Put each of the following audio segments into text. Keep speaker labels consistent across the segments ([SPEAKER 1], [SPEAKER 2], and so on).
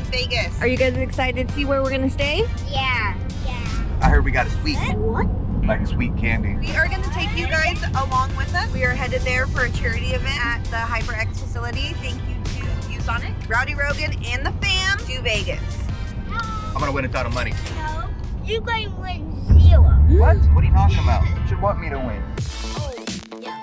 [SPEAKER 1] Vegas.
[SPEAKER 2] Are you guys excited to see where we're gonna stay?
[SPEAKER 3] Yeah.
[SPEAKER 1] I heard we got a suite.
[SPEAKER 3] What?
[SPEAKER 1] Like sweet candy.
[SPEAKER 2] We are gonna take you guys along with us. We are headed there for a charity event at the HyperX facility. Thank you to WARZONE, RowdyRogan and the fam to Vegas.
[SPEAKER 1] I'm gonna win a ton of money.
[SPEAKER 3] No. You're going to win 0.
[SPEAKER 1] What? What are you talking about? You should want me to win.
[SPEAKER 3] Oh, yeah.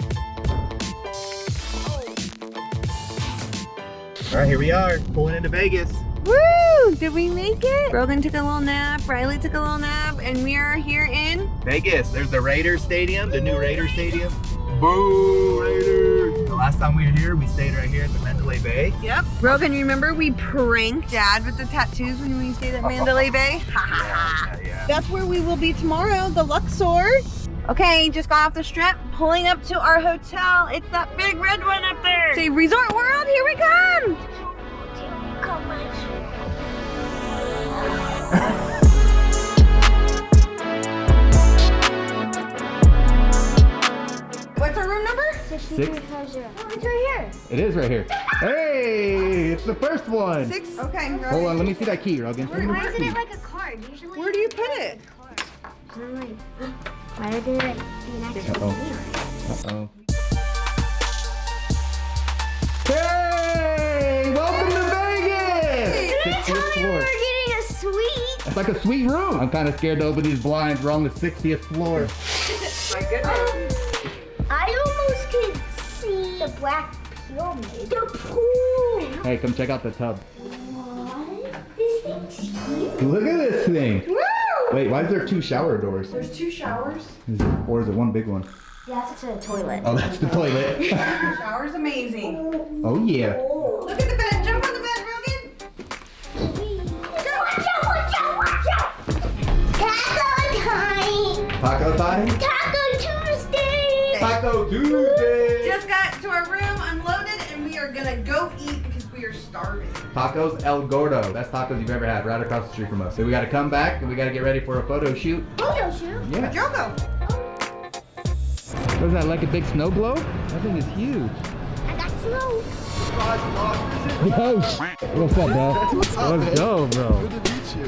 [SPEAKER 1] All right, here we are, pulling into Vegas.
[SPEAKER 2] Woo! Did we make it? Rogan took a little nap, Riley took a little nap, and we are here in
[SPEAKER 1] Vegas. There's the Raiders Stadium, the new Raiders Stadium. Boo, Raiders! The last time we were here, we stayed right here at the Mandalay Bay.
[SPEAKER 2] Yep. Rogan, you remember we pranked Dad with the tattoos when we stayed at Mandalay Bay?
[SPEAKER 1] Yeah.
[SPEAKER 2] That's where we will be tomorrow, the Luxor. Okay, just got off the strip, pulling up to our hotel. It's that big red one up there. Say Resort World, here we come. What's our room number?
[SPEAKER 1] 6.
[SPEAKER 3] Oh, it's right here.
[SPEAKER 1] It is right here. Hey, it's the first one.
[SPEAKER 2] 6. Okay. Rogan.
[SPEAKER 1] Hold on, let me see that key, Rogan.
[SPEAKER 3] Why isn't it like a card? Usually
[SPEAKER 2] Where do you put it?
[SPEAKER 3] Why did it like be an extra
[SPEAKER 1] Uh-oh. Hey, welcome to Vegas! 60th floor.
[SPEAKER 3] We're getting a suite.
[SPEAKER 1] It's like a sweet room. I'm kind of scared to open these blinds. We're on the 60th floor.
[SPEAKER 2] My goodness.
[SPEAKER 3] I almost could see the black pyramid. The pool.
[SPEAKER 1] Hey, come check out the tub.
[SPEAKER 3] What? This thing's huge.
[SPEAKER 1] Look at this thing.
[SPEAKER 2] Woo!
[SPEAKER 1] Wait, why is there 2 shower doors?
[SPEAKER 2] There's 2 showers.
[SPEAKER 1] Or is it one big one?
[SPEAKER 3] Yeah, that's a toilet.
[SPEAKER 1] Oh, that's the toilet.
[SPEAKER 2] The shower's amazing.
[SPEAKER 1] Oh, yeah.
[SPEAKER 2] Look at the bed. Jump on the bed, Rogan.
[SPEAKER 3] Watch out! Taco time!
[SPEAKER 1] Taco time?
[SPEAKER 3] Taco Tuesday!
[SPEAKER 1] Taco Tuesday!
[SPEAKER 2] Just got to our room, unloaded, and we are gonna go eat because we are starving.
[SPEAKER 1] Tacos El Gordo. Best tacos you've ever had, right across the street from us. So we gotta come back and we gotta get ready for a photo shoot.
[SPEAKER 3] Photo shoot?
[SPEAKER 1] Yeah.
[SPEAKER 2] Jogo.
[SPEAKER 1] What is that, like a big snow globe? That thing is huge.
[SPEAKER 3] I got snow.
[SPEAKER 1] Yo, what's up, bro?
[SPEAKER 4] What's up,
[SPEAKER 1] Let's go, bro.
[SPEAKER 4] Good to meet you.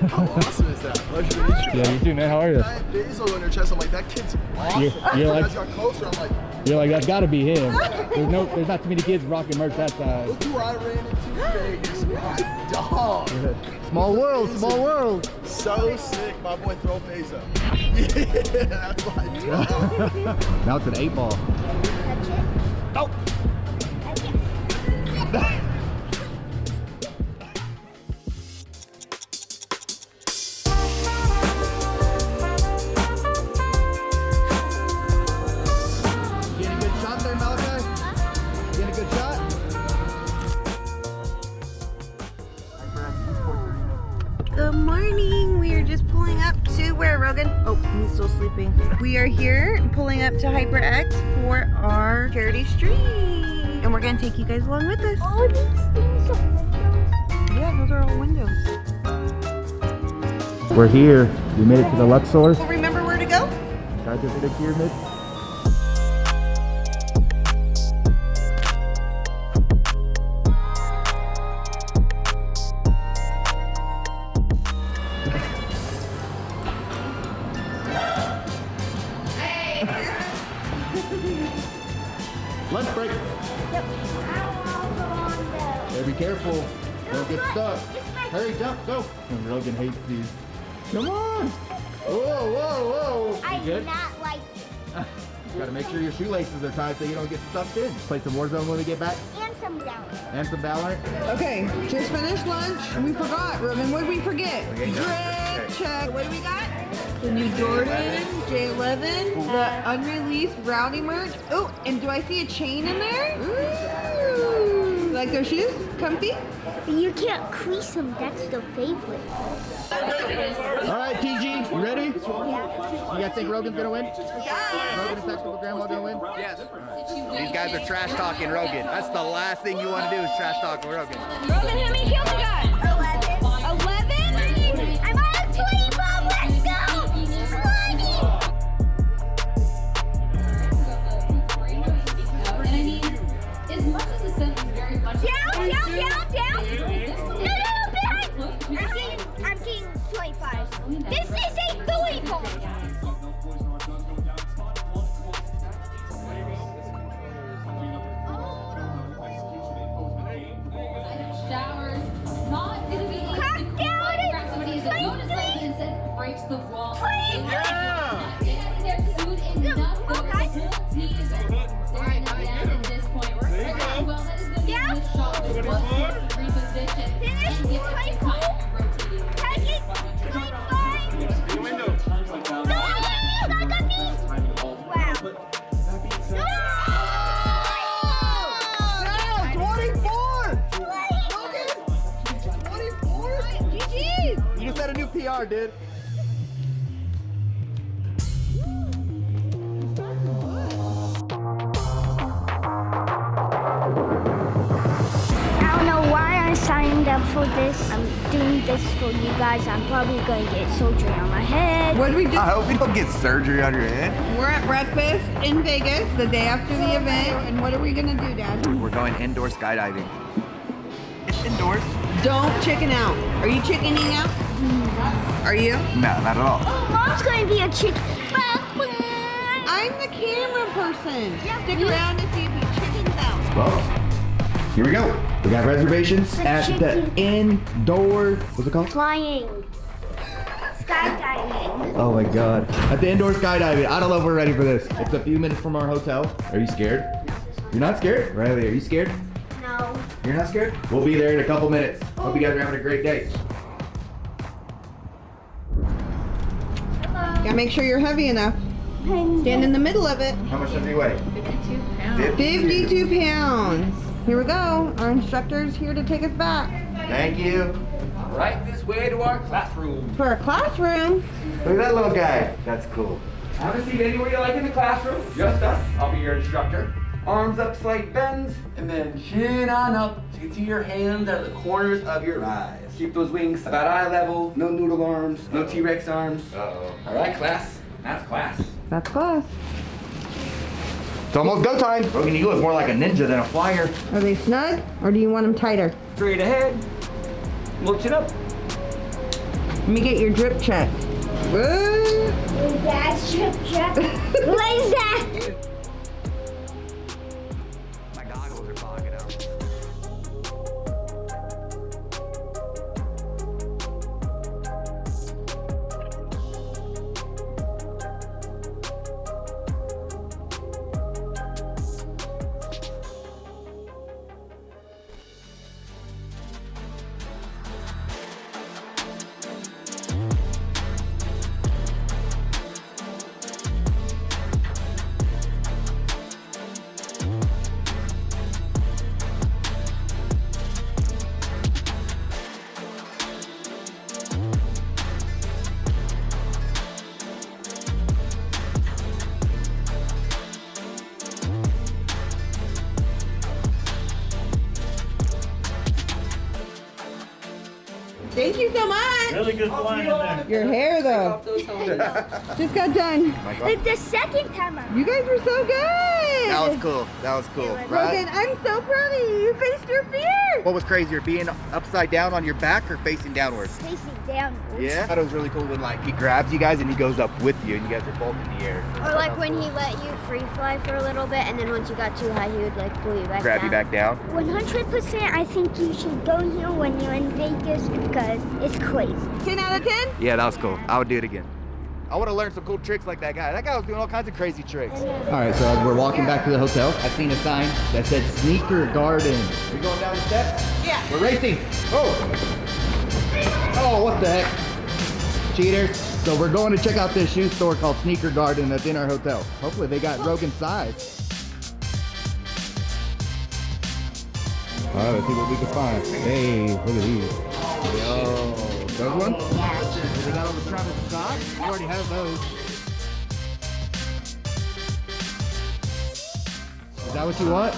[SPEAKER 4] How awesome is that? Pleasure to meet you.
[SPEAKER 1] Yeah, you too, man. How are you?
[SPEAKER 4] Giant basil on your chest. I'm like, that kid's awesome.
[SPEAKER 1] You're like-
[SPEAKER 4] As I got closer, I'm like,
[SPEAKER 1] That's gotta be him. There's not too many kids rocking merch that size.
[SPEAKER 4] look who I ran into Vegas. My dog.
[SPEAKER 1] Small world.
[SPEAKER 4] So sick. My boy throw FaZe up. Yeah, that's my dog.
[SPEAKER 1] Now it's an 8 ball.
[SPEAKER 3] Touch it.
[SPEAKER 1] Oh!
[SPEAKER 3] Touch it.
[SPEAKER 1] Getting a good shot there, Malachi? Getting a good shot?
[SPEAKER 2] Good morning. We are just pulling up to where, Rogan? Oh, he's still sleeping. We are here pulling up to HyperX for our charity stream. And we're gonna take you guys along with us.
[SPEAKER 3] All these things are windows.
[SPEAKER 2] Yeah, those are all windows.
[SPEAKER 1] We're here. We made it to the Luxor.
[SPEAKER 2] Well, remember where to go?
[SPEAKER 1] Inside the big pyramid. Lunch break.
[SPEAKER 3] Yep. I'll go on the...
[SPEAKER 1] Better be careful. Don't get stuck.
[SPEAKER 3] Just my...
[SPEAKER 1] Hurry, jump, go. And Rogan hates these. Come on. Whoa.
[SPEAKER 3] I
[SPEAKER 1] You
[SPEAKER 3] do
[SPEAKER 1] good?
[SPEAKER 3] not like it.
[SPEAKER 1] Gotta make sure your shoelaces are tied so you don't get sucked in. Play some Warzone when we get back.
[SPEAKER 3] And some down.
[SPEAKER 1] And some Valorant.
[SPEAKER 2] Okay, just finished lunch. We forgot, Roman. What did we forget?
[SPEAKER 1] Okay,
[SPEAKER 2] Drip check. What do we got? The new Jordan, J11, the unreleased Rowdy merch. Oh, and do I see a chain in there? Ooh. Like their shoes? Comfy?
[SPEAKER 3] You can't crease them. That's the favorite.
[SPEAKER 1] All right, TG, you ready? You guys think Rogan's gonna win? Rogan and Tactical Grandma gonna win? Yes. These guys are trash talking Rogan. That's the last thing you want to do is trash talk Rogan.
[SPEAKER 2] Roman, how many kills you got? 11?
[SPEAKER 3] I'm on a 20 bomb. Let's go.
[SPEAKER 5] 20. As much as the scent is very much
[SPEAKER 3] Down. No,
[SPEAKER 1] are, dude.
[SPEAKER 3] I don't know why I signed up for this. I'm doing this for you guys. I'm probably going to get surgery on my head.
[SPEAKER 2] What did we just?
[SPEAKER 1] I hope you don't get surgery on your head.
[SPEAKER 2] We're at breakfast in Vegas the day after the event. And what are we gonna do, Dad?
[SPEAKER 1] We're going indoor skydiving. It's indoors.
[SPEAKER 2] Don't chicken out. Are you chickening out? Are you?
[SPEAKER 1] No, not at all.
[SPEAKER 3] Oh, Mom's going to be a chicken.
[SPEAKER 2] I'm the camera person. Stick around to see if he chickens out.
[SPEAKER 1] Well, here we go. We got reservations at the indoor, what's it called?
[SPEAKER 3] Flying. Skydiving.
[SPEAKER 1] Oh my God. At the indoor skydiving. I don't know if we're ready for this. It's a few minutes from our hotel. Are you scared? You're not scared? Riley, are you scared?
[SPEAKER 3] No.
[SPEAKER 1] You're not scared? We'll be there in a couple minutes. Hope you guys are having a great day.
[SPEAKER 2] Gotta make sure you're heavy enough. Stand in the middle of it.
[SPEAKER 1] How much does he weigh?
[SPEAKER 5] 52 pounds.
[SPEAKER 2] 52 pounds. Here we go. Our instructor's here to take us back.
[SPEAKER 1] Thank you.
[SPEAKER 5] Right this way to our classroom.
[SPEAKER 2] For a classroom.
[SPEAKER 1] Look at that little guy. That's cool.
[SPEAKER 5] Have a seat anywhere you like in the classroom. Just us. I'll be your instructor. Arms up, slight bends, and then chin on up so you can see your hands out of the corners of your eyes. Keep those wings about eye level. No noodle arms. No T-Rex arms. Uh-oh. All right, class. That's class.
[SPEAKER 2] That's class.
[SPEAKER 1] It's almost go time. Rogan, you look more like a ninja than a flyer.
[SPEAKER 2] Are they snug or do you want them tighter?
[SPEAKER 5] Straight ahead. Look it up.
[SPEAKER 2] Let me get your drip check. What?
[SPEAKER 3] That's trip check. What is that?
[SPEAKER 1] My goggles are fogging up.
[SPEAKER 2] Thank you so much.
[SPEAKER 6] Really good flying in there.
[SPEAKER 2] Your hair though. Just got done.
[SPEAKER 3] Like the second time I
[SPEAKER 2] You guys were so good.
[SPEAKER 1] That was cool. That was cool.
[SPEAKER 2] Rogan,
[SPEAKER 1] Right?
[SPEAKER 2] I'm so proud of you. You faced your fear.
[SPEAKER 1] What was crazier, being upside down on your back or facing downwards?
[SPEAKER 3] facing downwards.
[SPEAKER 1] Yeah. I thought it was really cool when like he grabs you guys and he goes up with you and you guys are both in the air.
[SPEAKER 3] Or like when he let you free fly for a little bit, and then once you got too high, he would like pull you back
[SPEAKER 1] Grab
[SPEAKER 3] down.
[SPEAKER 1] you back down.
[SPEAKER 3] 100%, I think you should go here when you're in Vegas because it's crazy.
[SPEAKER 2] 10 out of 10?
[SPEAKER 1] Yeah, that was cool. I would do it again. I want to learn some cool tricks like that guy. That guy was doing all kinds of crazy tricks. All right, so as we're walking back to the hotel, I've seen a sign that said Sneaker Garden. We going down the steps?
[SPEAKER 2] Yeah.
[SPEAKER 1] We're racing. Oh. Oh, what the heck? Cheaters. So we're going to check out this shoe store called Sneaker Garden that's in our hotel. Hopefully they got Rogan's size. All right, let's see what we can find. Hey, look at these. Yo, those ones? They got all the Travis Scott? We already have those. Is that what you want?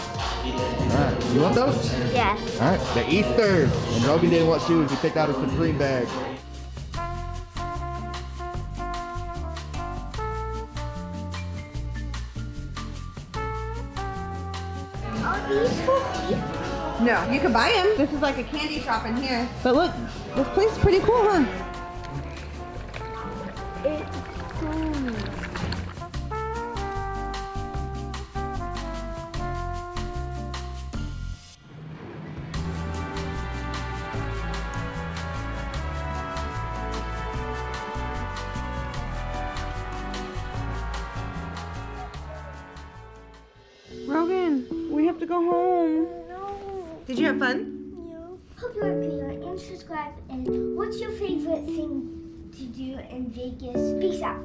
[SPEAKER 1] Alright, you want those?
[SPEAKER 3] Yeah.
[SPEAKER 1] Alright, the Easter. And Rogan didn't want shoes, he picked out a Supreme bag.
[SPEAKER 3] Are these for me?
[SPEAKER 2] No, you can buy them. This is like a candy shop in here. But look, this place is pretty cool, huh?
[SPEAKER 3] It's cool.
[SPEAKER 2] Rogan, we have to go home.
[SPEAKER 3] No.
[SPEAKER 2] Did you have fun?
[SPEAKER 3] No. Hope you like video and subscribe. And what's your favorite thing to do in Vegas? Peace out.